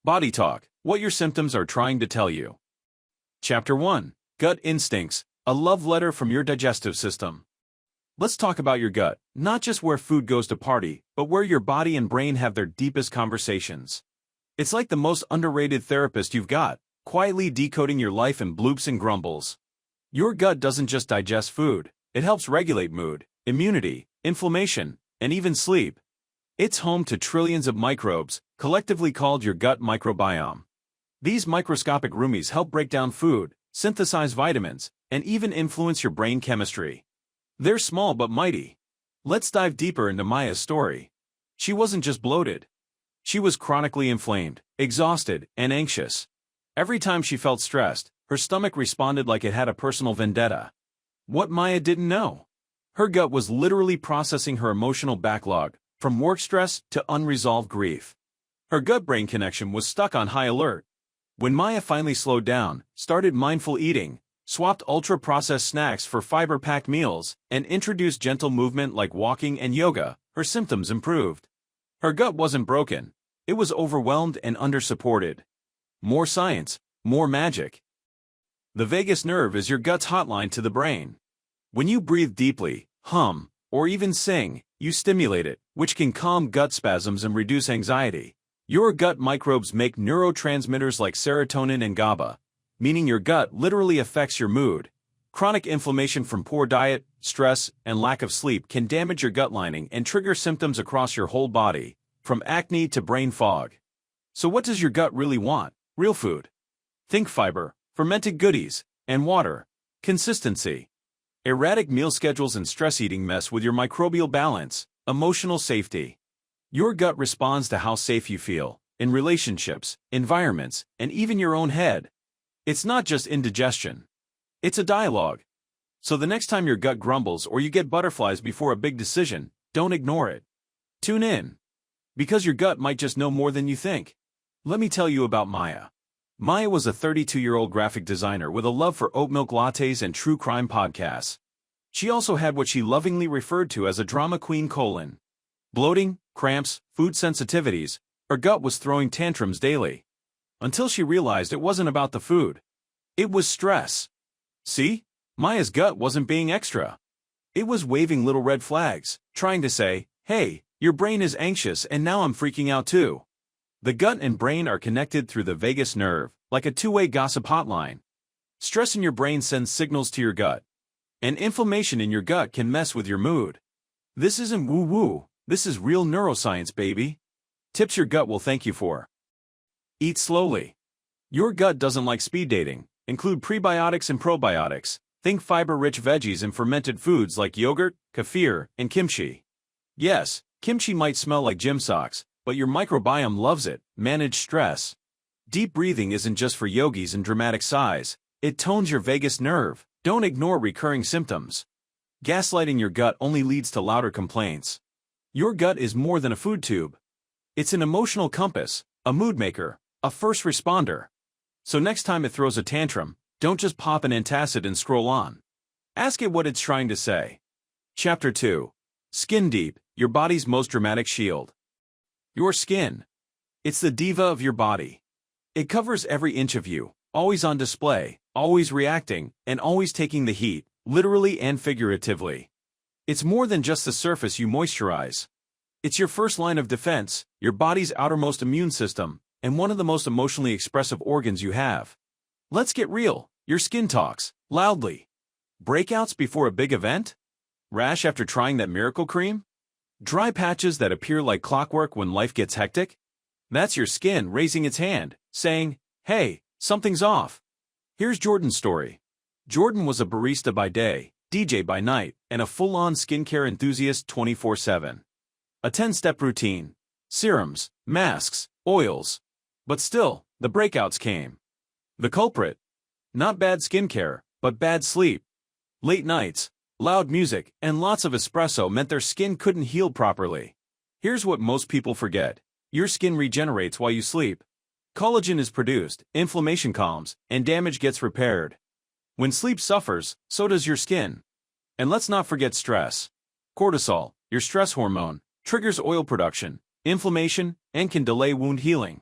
Body talk, what your symptoms are trying to tell you. Chapter 1. Gut Instincts, a love letter from your digestive system. Let's talk about your gut, not just where food goes to party, but where your body and brain have their deepest conversations. It's like the most underrated therapist you've got, quietly decoding your life in bloops and grumbles. Your gut doesn't just digest food, it helps regulate mood, immunity, inflammation, and even sleep. It's home to trillions of microbes, collectively called your gut microbiome. These microscopic roomies help break down food, synthesize vitamins, and even influence your brain chemistry. They're small but mighty. Let's dive deeper into Maya's story. She wasn't just bloated. She was chronically inflamed, exhausted, and anxious. Every time she felt stressed, her stomach responded like it had a personal vendetta. What Maya didn't know? Her gut was literally processing her emotional backlog, from work stress to unresolved grief. Her gut-brain connection was stuck on high alert. When Maya finally slowed down, started mindful eating, swapped ultra-processed snacks for fiber-packed meals, and introduced gentle movement like walking and yoga, her symptoms improved. Her gut wasn't broken. It was overwhelmed and under-supported. More science, more magic. The vagus nerve is your gut's hotline to the brain. When you breathe deeply, hum, or even sing, you stimulate it, which can calm gut spasms and reduce anxiety. Your gut microbes make neurotransmitters like serotonin and GABA, meaning your gut literally affects your mood. Chronic inflammation from poor diet, stress, and lack of sleep can damage your gut lining and trigger symptoms across your whole body, from acne to brain fog. So what does your gut really want? Real food. Think fiber, fermented goodies, and water. Consistency. Erratic meal schedules and stress eating mess with your microbial balance. Emotional safety. Your gut responds to how safe you feel, in relationships, environments, and even your own head. It's not just indigestion. It's a dialogue. So the next time your gut grumbles or you get butterflies before a big decision, don't ignore it. Tune in. Because your gut might just know more than you think. Let me tell you about Maya. Maya was a 32-year-old graphic designer with a love for oat milk lattes and true crime podcasts. She also had what she lovingly referred to as a drama queen : bloating, cramps, food sensitivities. Her gut was throwing tantrums daily. Until she realized it wasn't about the food. It was stress. See? Maya's gut wasn't being extra. It was waving little red flags, trying to say, hey, your brain is anxious and now I'm freaking out too. The gut and brain are connected through the vagus nerve, like a two-way gossip hotline. Stress in your brain sends signals to your gut. And inflammation in your gut can mess with your mood. This isn't woo-woo, this is real neuroscience, baby. Tips your gut will thank you for. Eat slowly. Your gut doesn't like speed dating. Include prebiotics and probiotics. Think fiber-rich veggies and fermented foods like yogurt, kefir, and kimchi. Yes, kimchi might smell like gym socks, but your microbiome loves it. Manage stress. Deep breathing isn't just for yogis and dramatic sighs. It tones your vagus nerve. Don't ignore recurring symptoms. Gaslighting your gut only leads to louder complaints. Your gut is more than a food tube. It's an emotional compass, a mood maker, a first responder. So next time it throws a tantrum, don't just pop an antacid and scroll on. Ask it what it's trying to say. Chapter 2. Skin deep, your body's most dramatic shield. Your skin. It's the diva of your body. It covers every inch of you, always on display, always reacting, and always taking the heat, literally and figuratively. It's more than just the surface you moisturize. It's your first line of defense, your body's outermost immune system, and one of the most emotionally expressive organs you have. Let's get real. Your skin talks, loudly. Breakouts before a big event? Rash after trying that miracle cream? Dry patches that appear like clockwork when life gets hectic? That's your skin raising its hand, saying, hey, something's off. Here's Jordan's story. Jordan was a barista by day, DJ by night, and a full-on skincare enthusiast 24/7. A 10-step routine. Serums, masks, oils. But still, the breakouts came. The culprit? Not bad skincare, but bad sleep. Late nights, loud music, and lots of espresso meant their skin couldn't heal properly. Here's what most people forget. Your skin regenerates while you sleep. Collagen is produced, inflammation calms, and damage gets repaired. When sleep suffers, so does your skin. And let's not forget stress. Cortisol, your stress hormone, triggers oil production, inflammation, and can delay wound healing.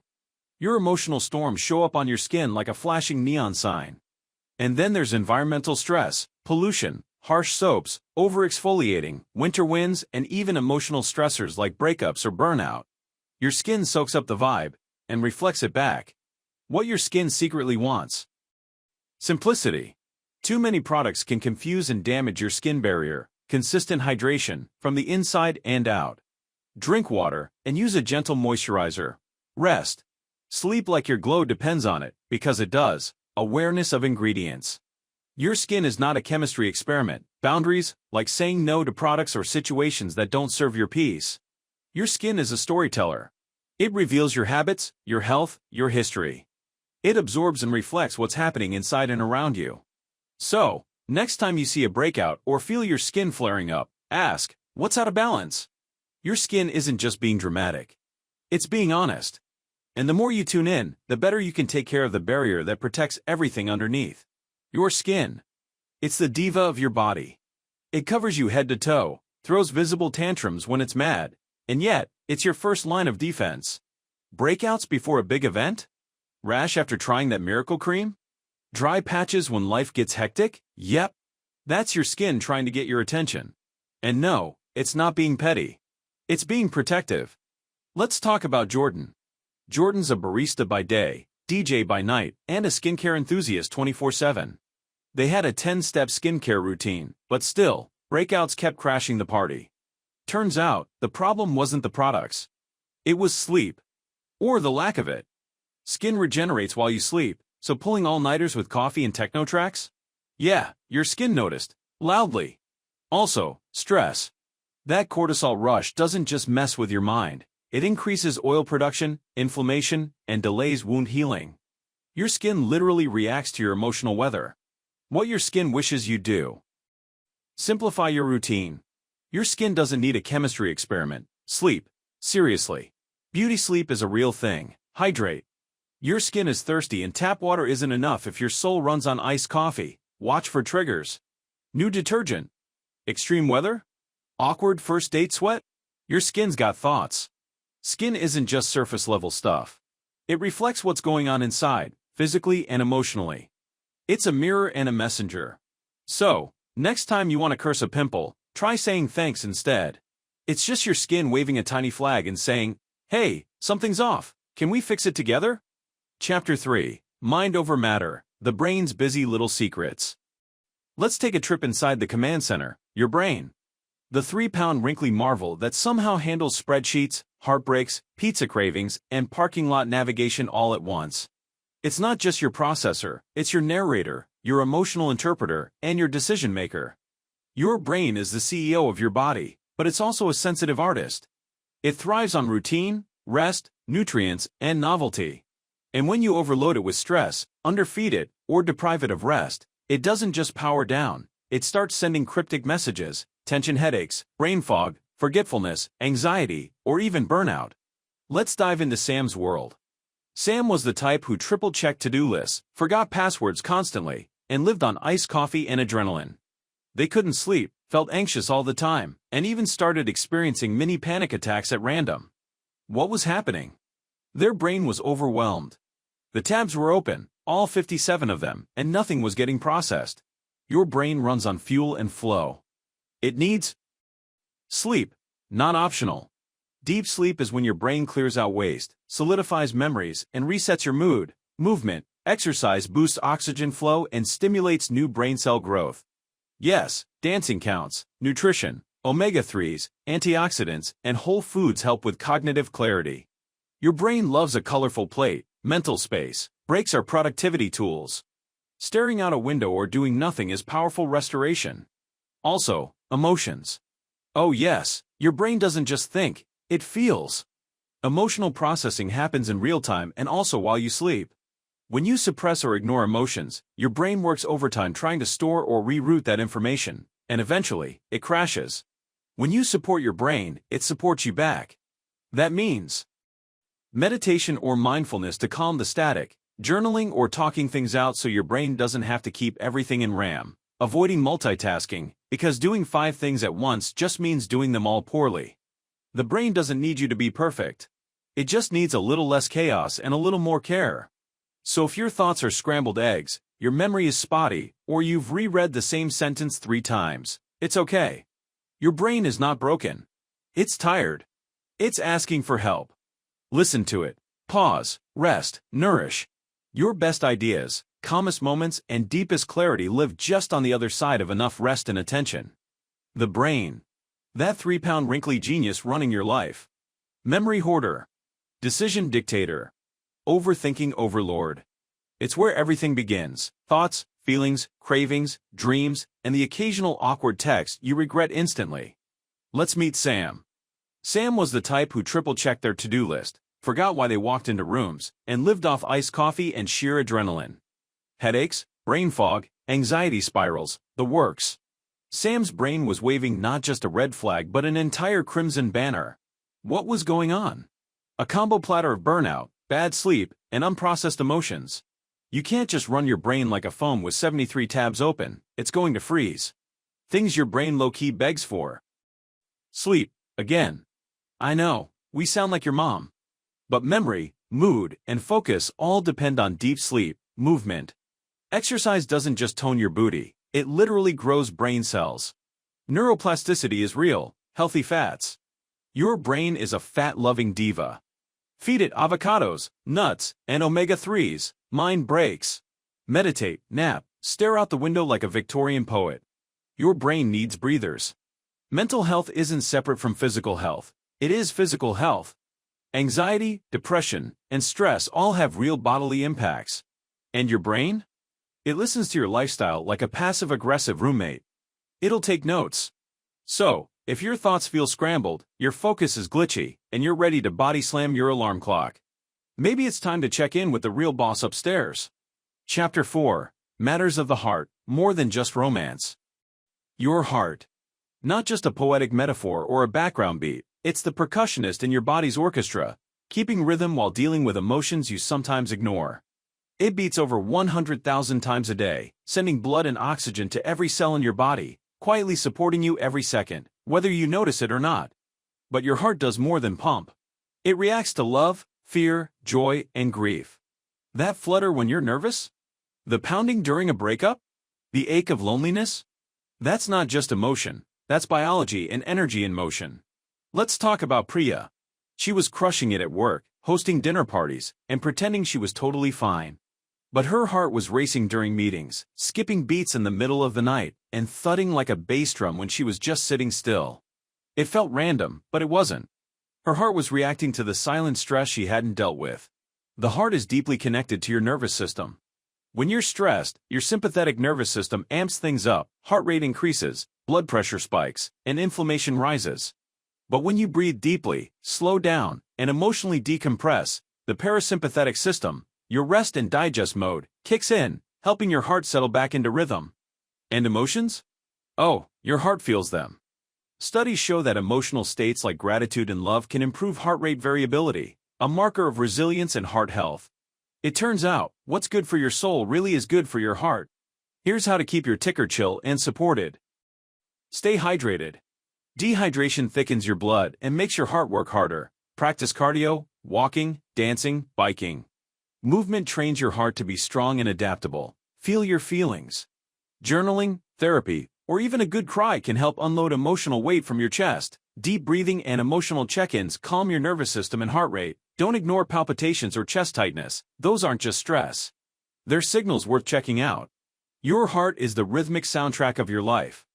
Your emotional storms show up on your skin like a flashing neon sign. And then there's environmental stress, pollution, harsh soaps, over-exfoliating, winter winds, and even emotional stressors like breakups or burnout. Your skin soaks up the vibe and reflects it back. What your skin secretly wants. Simplicity. Too many products can confuse and damage your skin barrier. Consistent hydration, from the inside and out. Drink water, and use a gentle moisturizer. Rest. Sleep like your glow depends on it, because it does. Awareness of ingredients. Your skin is not a chemistry experiment. Boundaries, like saying no to products or situations that don't serve your peace. Your skin is a storyteller. It reveals your habits, your health, your history. It absorbs and reflects what's happening inside and around you. So, next time you see a breakout or feel your skin flaring up, ask, what's out of balance? Your skin isn't just being dramatic. It's being honest. And the more you tune in, the better you can take care of the barrier that protects everything underneath. Your skin. It's the diva of your body. It covers you head to toe, throws visible tantrums when it's mad, and yet, it's your first line of defense. Breakouts before a big event? Rash after trying that miracle cream? Dry patches when life gets hectic? Yep. That's your skin trying to get your attention. And no, it's not being petty. It's being protective. Let's talk about Jordan. Jordan's a barista by day, DJ by night, and a skincare enthusiast 24/7. They had a 10-step skincare routine, but still, breakouts kept crashing the party. Turns out, the problem wasn't the products. It was sleep. Or the lack of it. Skin regenerates while you sleep, so pulling all-nighters with coffee and techno tracks? Yeah, your skin noticed. Loudly. Also, stress. That cortisol rush doesn't just mess with your mind. It increases oil production, inflammation, and delays wound healing. Your skin literally reacts to your emotional weather. What your skin wishes you do. Simplify your routine. Your skin doesn't need a chemistry experiment. Sleep. Seriously. Beauty sleep is a real thing. Hydrate. Your skin is thirsty and tap water isn't enough if your soul runs on iced coffee. Watch for triggers. New detergent. Extreme weather? Awkward first date sweat? Your skin's got thoughts. Skin isn't just surface-level stuff. It reflects what's going on inside, physically and emotionally. It's a mirror and a messenger. So, next time you want to curse a pimple, try saying thanks instead. It's just your skin waving a tiny flag and saying, hey, something's off, can we fix it together? Chapter 3. Mind over Matter, the Brain's Busy Little Secrets. Let's take a trip inside the command center, your brain. The 3-pound wrinkly marvel that somehow handles spreadsheets, heartbreaks, pizza cravings, and parking lot navigation all at once. It's not just your processor, it's your narrator, your emotional interpreter, and your decision maker. Your brain is the CEO of your body, but it's also a sensitive artist. It thrives on routine, rest, nutrients, and novelty. And when you overload it with stress, underfeed it, or deprive it of rest, it doesn't just power down, it starts sending cryptic messages, tension headaches, brain fog, forgetfulness, anxiety, or even burnout. Let's dive into Sam's world. Sam was the type who triple-checked to-do lists, forgot passwords constantly, and lived on iced coffee and adrenaline. They couldn't sleep, felt anxious all the time, and even started experiencing mini panic attacks at random. What was happening? Their brain was overwhelmed. The tabs were open, all 57 of them, and nothing was getting processed. Your brain runs on fuel and flow. It needs sleep, not optional. Deep sleep is when your brain clears out waste, solidifies memories, and resets your mood. Movement, exercise boosts oxygen flow and stimulates new brain cell growth. Yes, dancing counts. Nutrition, omega-3s, antioxidants, and whole foods help with cognitive clarity. Your brain loves a colorful plate. Mental space. Breaks are productivity tools. Staring out a window or doing nothing is powerful restoration. Also, emotions. Oh yes, your brain doesn't just think, it feels. Emotional processing happens in real time and also while you sleep. When you suppress or ignore emotions, your brain works overtime trying to store or reroute that information, and eventually, it crashes. When you support your brain, it supports you back. That means meditation or mindfulness to calm the static, journaling or talking things out so your brain doesn't have to keep everything in RAM, avoiding multitasking, because doing 5 things at once just means doing them all poorly. The brain doesn't need you to be perfect. It just needs a little less chaos and a little more care. So if your thoughts are scrambled eggs, your memory is spotty, or you've reread the same sentence 3 times, it's okay. Your brain is not broken. It's tired. It's asking for help. Listen to it. Pause, rest, nourish. Your best ideas, calmest moments, and deepest clarity live just on the other side of enough rest and attention. The brain. That 3-pound wrinkly genius running your life. Memory hoarder. Decision dictator. Overthinking overlord. It's where everything begins. Thoughts, feelings, cravings, dreams, and the occasional awkward text you regret instantly. Let's meet Sam. Sam was the type who triple-checked their to-do list, forgot why they walked into rooms, and lived off iced coffee and sheer adrenaline. Headaches, brain fog, anxiety spirals, the works. Sam's brain was waving not just a red flag but an entire crimson banner. What was going on? A combo platter of burnout, bad sleep, and unprocessed emotions. You can't just run your brain like a phone with 73 tabs open, it's going to freeze. Things your brain low-key begs for. Sleep, again. I know, we sound like your mom. But memory, mood, and focus all depend on deep sleep, movement. Exercise doesn't just tone your booty, it literally grows brain cells. Neuroplasticity is real, healthy fats. Your brain is a fat-loving diva. Feed it avocados, nuts, and omega-3s, mind breaks. Meditate, nap, stare out the window like a Victorian poet. Your brain needs breathers. Mental health isn't separate from physical health, it is physical health. Anxiety, depression, and stress all have real bodily impacts. And your brain? It listens to your lifestyle like a passive-aggressive roommate. It'll take notes. So, if your thoughts feel scrambled, your focus is glitchy, and you're ready to body slam your alarm clock, maybe it's time to check in with the real boss upstairs. Chapter 4. Matters of the Heart, More Than Just Romance. Your heart. Not just a poetic metaphor or a background beat, it's the percussionist in your body's orchestra, keeping rhythm while dealing with emotions you sometimes ignore. It beats over 100,000 times a day, sending blood and oxygen to every cell in your body, quietly supporting you every second, whether you notice it or not. But your heart does more than pump. It reacts to love, fear, joy, and grief. That flutter when you're nervous? The pounding during a breakup? The ache of loneliness? That's not just emotion, that's biology and energy in motion. Let's talk about Priya. She was crushing it at work, hosting dinner parties, and pretending she was totally fine. But her heart was racing during meetings, skipping beats in the middle of the night, and thudding like a bass drum when she was just sitting still. It felt random, but it wasn't. Her heart was reacting to the silent stress she hadn't dealt with. The heart is deeply connected to your nervous system. When you're stressed, your sympathetic nervous system amps things up, heart rate increases, blood pressure spikes, and inflammation rises. But when you breathe deeply, slow down, and emotionally decompress, the parasympathetic system, your rest and digest mode, kicks in, helping your heart settle back into rhythm. And emotions? Oh, your heart feels them. Studies show that emotional states like gratitude and love can improve heart rate variability, a marker of resilience and heart health. It turns out, what's good for your soul really is good for your heart. Here's how to keep your ticker chill and supported. Stay hydrated. Dehydration thickens your blood and makes your heart work harder. Practice cardio, walking, dancing, biking. Movement trains your heart to be strong and adaptable. Feel your feelings. Journaling, therapy, or even a good cry can help unload emotional weight from your chest. Deep breathing and emotional check-ins calm your nervous system and heart rate. Don't ignore palpitations or chest tightness. Those aren't just stress. They're signals worth checking out. Your heart is the rhythmic soundtrack of your life.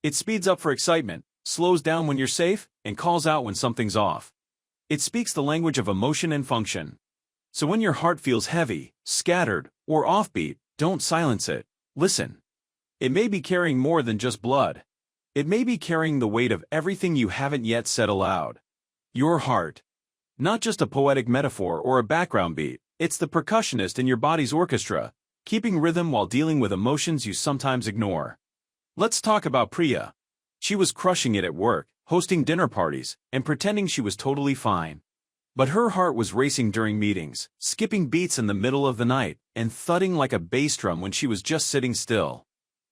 It speeds up for excitement, slows down when you're safe, and calls out when something's off. It speaks the language of emotion and function. So when your heart feels heavy, scattered, or offbeat, don't silence it. Listen. It may be carrying more than just blood. It may be carrying the weight of everything you haven't yet said aloud. Your heart. Not just a poetic metaphor or a background beat, it's the percussionist in your body's orchestra, keeping rhythm while dealing with emotions you sometimes ignore. Let's talk about Priya. She was crushing it at work, hosting dinner parties, and pretending she was totally fine. But her heart was racing during meetings, skipping beats in the middle of the night, and thudding like a bass drum when she was just sitting still.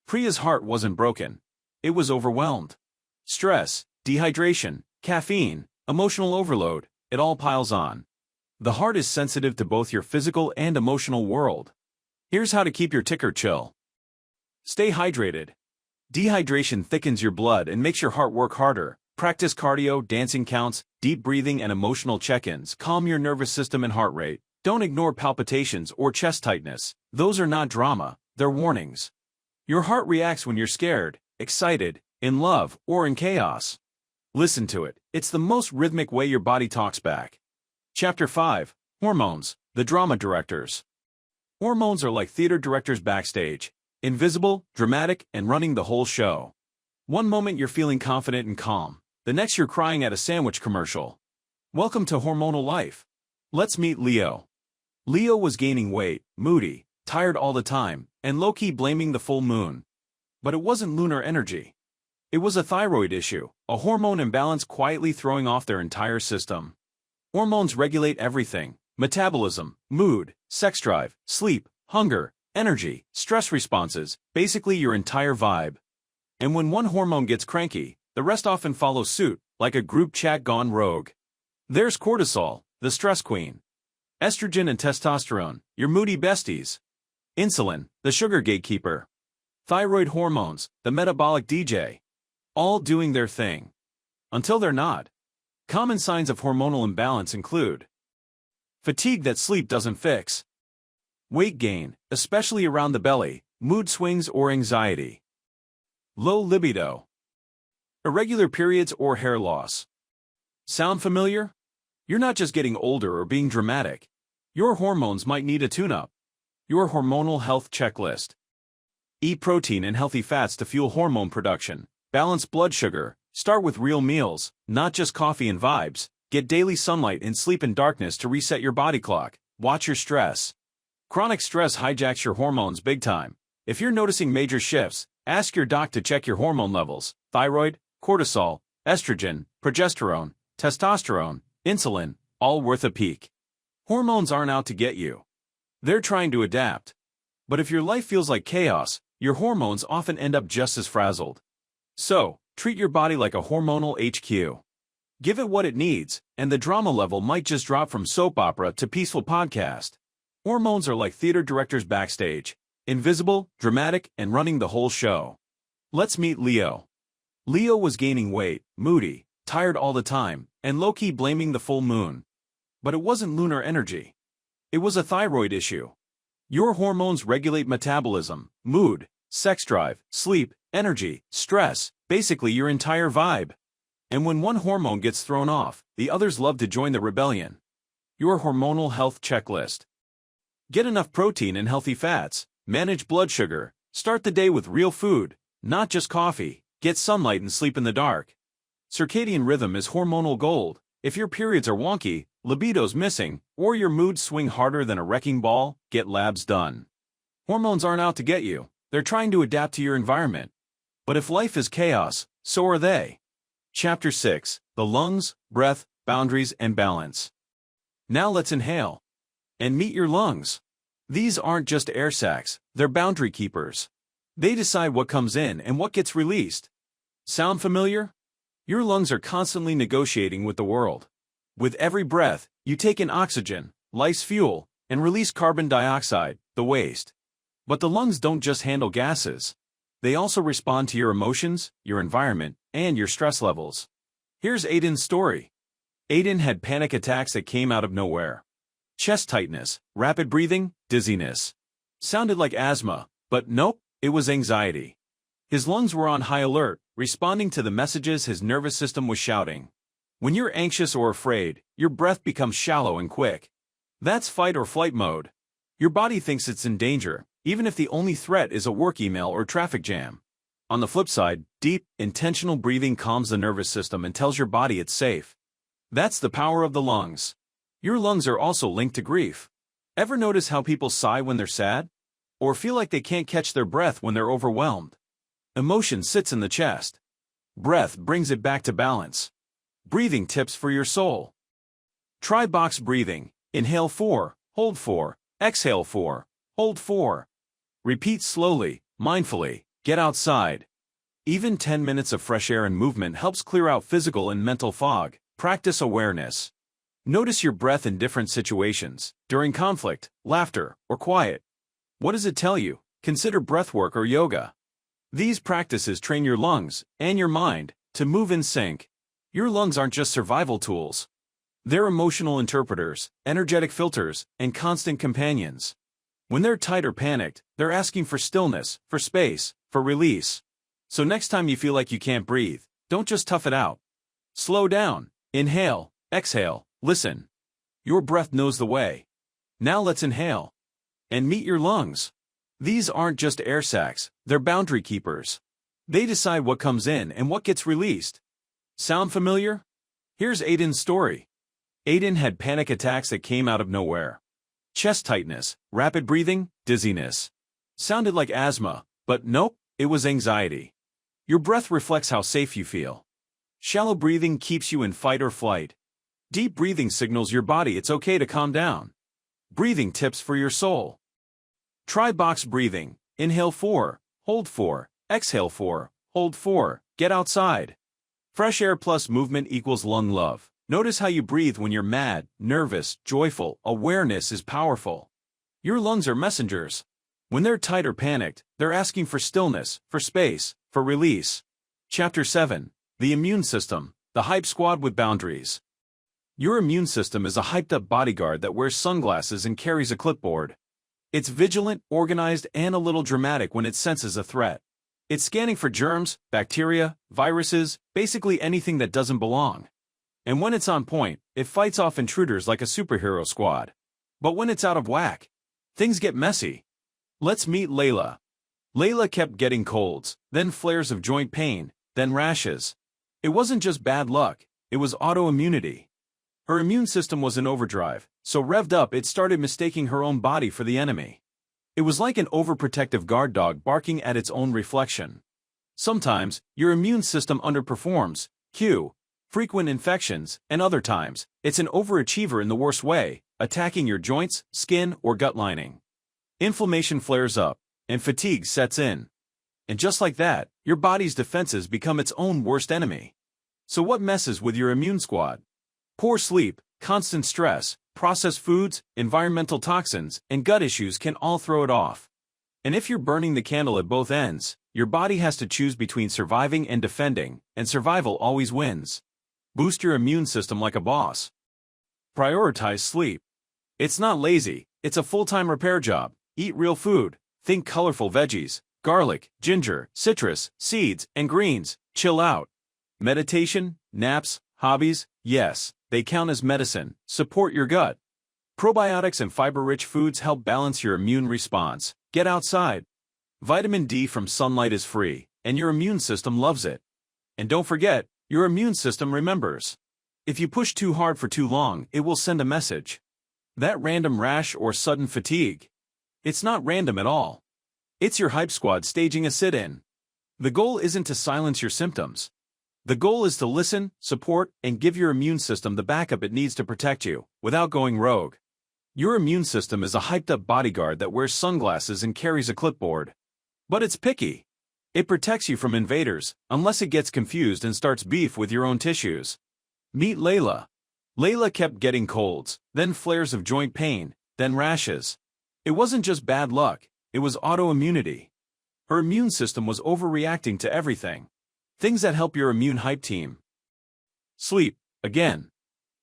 Priya's heart wasn't broken. It was overwhelmed. Stress, dehydration, caffeine, emotional overload, it all piles on. The heart is sensitive to both your physical and emotional world. Here's how to keep your ticker chill. Stay hydrated. Dehydration thickens your blood and makes your heart work harder. Practice cardio, dancing counts, deep breathing, and emotional check-ins. Calm your nervous system and heart rate. Don't ignore palpitations or chest tightness. Those are not drama, they're warnings. Your heart reacts when you're scared, excited, in love, or in chaos. Listen to it. It's the most rhythmic way your body talks back. Chapter 5. Hormones, the drama directors. Hormones are like theater directors backstage. Invisible, dramatic, and running the whole show. One moment you're feeling confident and calm. The next you're crying at a sandwich commercial. Welcome to hormonal life. Let's meet Leo. Leo was gaining weight, moody, tired all the time, and low-key blaming the full moon. But it wasn't lunar energy. It was a thyroid issue, a hormone imbalance quietly throwing off their entire system. Hormones regulate everything: metabolism, mood, sex drive, sleep, hunger, energy, stress responses, basically your entire vibe. And when one hormone gets cranky, the rest often follow suit, like a group chat gone rogue. There's cortisol, the stress queen. Estrogen and testosterone, your moody besties. Insulin, the sugar gatekeeper. Thyroid hormones, the metabolic DJ. All doing their thing. Until they're not. Common signs of hormonal imbalance include fatigue that sleep doesn't fix, weight gain, especially around the belly, mood swings or anxiety, low libido, irregular periods or hair loss. Sound familiar? You're not just getting older or being dramatic. Your hormones might need a tune-up. Your hormonal health checklist. Eat protein and healthy fats to fuel hormone production. Balance blood sugar. Start with real meals, not just coffee and vibes. Get daily sunlight and sleep in darkness to reset your body clock. Watch your stress. Chronic stress hijacks your hormones big time. If you're noticing major shifts, ask your doc to check your hormone levels: thyroid, cortisol, estrogen, progesterone, testosterone, insulin, all worth a peek. Hormones aren't out to get you. They're trying to adapt. But if your life feels like chaos, your hormones often end up just as frazzled. So, treat your body like a hormonal HQ. Give it what it needs, and the drama level might just drop from soap opera to peaceful podcast. Hormones are like theater directors backstage. Invisible, dramatic, and running the whole show. Let's meet Leo. Leo was gaining weight, moody, tired all the time, and low-key blaming the full moon. But it wasn't lunar energy. It was a thyroid issue. Your hormones regulate metabolism, mood, sex drive, sleep, energy, stress, basically your entire vibe. And when one hormone gets thrown off, the others love to join the rebellion. Your hormonal health checklist. Get enough protein and healthy fats. Manage blood sugar. Start the day with real food, not just coffee. Get sunlight and sleep in the dark. Circadian rhythm is hormonal gold. If your periods are wonky, libido's missing, or your moods swing harder than a wrecking ball, get labs done. Hormones aren't out to get you. They're trying to adapt to your environment. But if life is chaos, so are they. Chapter 6. The lungs, breath, boundaries, and balance. Now let's inhale. And meet your lungs. These aren't just air sacs, they're boundary keepers. They decide what comes in and what gets released. Sound familiar? Your lungs are constantly negotiating with the world. With every breath, you take in oxygen, life's fuel, and release carbon dioxide, the waste. But the lungs don't just handle gases. They also respond to your emotions, your environment, and your stress levels. Here's Aiden's story. Aiden had panic attacks that came out of nowhere. Chest tightness, rapid breathing, dizziness. Sounded like asthma, but nope, it was anxiety. His lungs were on high alert, responding to the messages his nervous system was shouting. When you're anxious or afraid, your breath becomes shallow and quick. That's fight or flight mode. Your body thinks it's in danger, even if the only threat is a work email or traffic jam. On the flip side, deep, intentional breathing calms the nervous system and tells your body it's safe. That's the power of the lungs. Your lungs are also linked to grief. Ever notice how people sigh when they're sad? Or feel like they can't catch their breath when they're overwhelmed? Emotion sits in the chest. Breath brings it back to balance. Breathing tips for your soul. Try box breathing. Inhale 4, hold 4, exhale 4, hold 4. Repeat slowly, mindfully. Get outside. Even 10 minutes of fresh air and movement helps clear out physical and mental fog. Practice awareness. Notice your breath in different situations, during conflict, laughter, or quiet. What does it tell you? Consider breathwork or yoga. These practices train your lungs and your mind to move in sync. Your lungs aren't just survival tools. They're emotional interpreters, energetic filters, and constant companions. When they're tight or panicked, they're asking for stillness, for space, for release. So next time you feel like you can't breathe, don't just tough it out. Slow down, inhale, exhale, listen. Your breath knows the way. Now let's inhale. And meet your lungs. These aren't just air sacs, they're boundary keepers. They decide what comes in and what gets released. Sound familiar? Here's Aiden's story. Aiden had panic attacks that came out of nowhere. Chest tightness, rapid breathing, dizziness. Sounded like asthma, but nope, it was anxiety. Your breath reflects how safe you feel. Shallow breathing keeps you in fight or flight. Deep breathing signals your body it's okay to calm down. Breathing tips for your soul. Try box breathing. Inhale 4, hold 4, exhale 4, hold 4, get outside. Fresh air plus movement equals lung love. Notice how you breathe when you're mad, nervous, joyful. Awareness is powerful. Your lungs are messengers. When they're tight or panicked, they're asking for stillness, for space, for release. Chapter 7. The Immune System, the Hype Squad with Boundaries. Your immune system is a hyped-up bodyguard that wears sunglasses and carries a clipboard. It's vigilant, organized, and a little dramatic when it senses a threat. It's scanning for germs, bacteria, viruses, basically anything that doesn't belong. And when it's on point, it fights off intruders like a superhero squad. But when it's out of whack, things get messy. Let's meet Layla. Layla kept getting colds, then flares of joint pain, then rashes. It wasn't just bad luck, it was autoimmunity. Her immune system was in overdrive, so revved up it started mistaking her own body for the enemy. It was like an overprotective guard dog barking at its own reflection. Sometimes, your immune system underperforms, cue, frequent infections, and other times, it's an overachiever in the worst way, attacking your joints, skin, or gut lining. Inflammation flares up, and fatigue sets in. And just like that, your body's defenses become its own worst enemy. So what messes with your immune squad? Poor sleep, constant stress, processed foods, environmental toxins, and gut issues can all throw it off. And if you're burning the candle at both ends, your body has to choose between surviving and defending, and survival always wins. Boost your immune system like a boss. Prioritize sleep. It's not lazy, it's a full-time repair job. Eat real food. Think colorful veggies, garlic, ginger, citrus, seeds, and greens. Chill out. Meditation, naps, hobbies, yes, they count as medicine. Support your gut. Probiotics and fiber-rich foods help balance your immune response. Get outside. Vitamin D from sunlight is free, and your immune system loves it. And don't forget, your immune system remembers. If you push too hard for too long, it will send a message. That random rash or sudden fatigue. It's not random at all. It's your hype squad staging a sit-in. The goal isn't to silence your symptoms. The goal is to listen, support, and give your immune system the backup it needs to protect you, without going rogue. Your immune system is a hyped-up bodyguard that wears sunglasses and carries a clipboard. But it's picky. It protects you from invaders, unless it gets confused and starts beef with your own tissues. Meet Layla. Layla kept getting colds, then flares of joint pain, then rashes. It wasn't just bad luck, it was autoimmunity. Her immune system was overreacting to everything. Things that help your immune hype team. Sleep, again.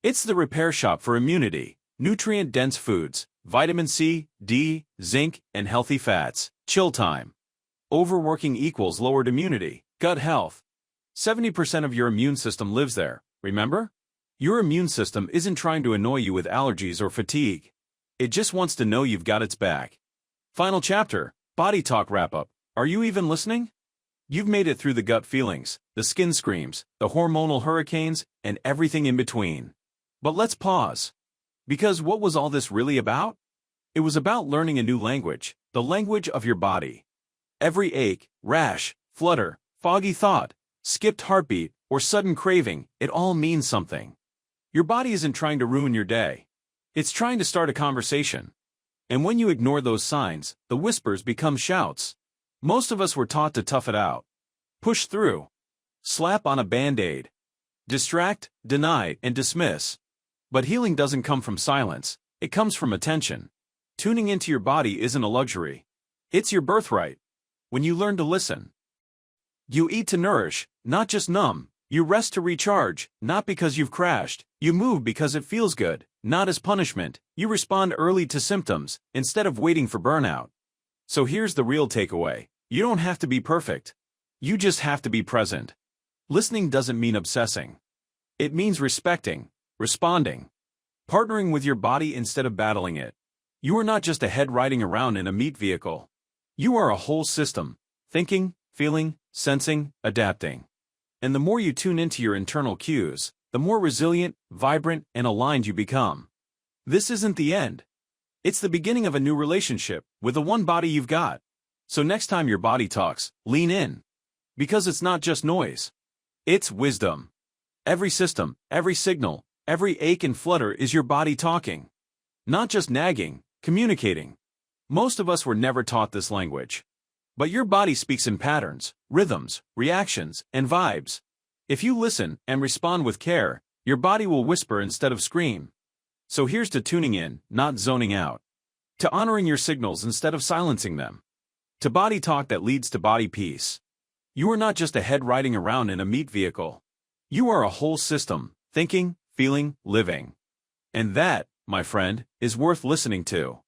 It's the repair shop for immunity. Nutrient-dense foods, vitamin C, D, zinc, and healthy fats. Chill time. Overworking equals lowered immunity. Gut health. 70% of your immune system lives there, remember? Your immune system isn't trying to annoy you with allergies or fatigue. It just wants to know you've got its back. Final chapter, body talk wrap-up. Are you even listening? You've made it through the gut feelings, the skin screams, the hormonal hurricanes, and everything in between. But let's pause. Because what was all this really about? It was about learning a new language, the language of your body. Every ache, rash, flutter, foggy thought, skipped heartbeat, or sudden craving, it all means something. Your body isn't trying to ruin your day. It's trying to start a conversation. And when you ignore those signs, the whispers become shouts. Most of us were taught to tough it out. Push through. Slap on a band-aid. Distract, deny, and dismiss. But healing doesn't come from silence, it comes from attention. Tuning into your body isn't a luxury. It's your birthright. When you learn to listen, you eat to nourish, not just numb. You rest to recharge, not because you've crashed. You move because it feels good, not as punishment. You respond early to symptoms, instead of waiting for burnout. So here's the real takeaway. You don't have to be perfect. You just have to be present. Listening doesn't mean obsessing. It means respecting, responding, partnering with your body instead of battling it. You are not just a head riding around in a meat vehicle. You are a whole system, thinking, feeling, sensing, adapting. And the more you tune into your internal cues, the more resilient, vibrant, and aligned you become. This isn't the end. It's the beginning of a new relationship with the one body you've got. So next time your body talks, lean in. Because it's not just noise. It's wisdom. Every system, every signal, every ache and flutter is your body talking. Not just nagging, communicating. Most of us were never taught this language. But your body speaks in patterns, rhythms, reactions, and vibes. If you listen and respond with care, your body will whisper instead of scream. So here's to tuning in, not zoning out. To honoring your signals instead of silencing them. To body talk that leads to body peace. You are not just a head riding around in a meat vehicle. You are a whole system, thinking, feeling, living. And that, my friend, is worth listening to.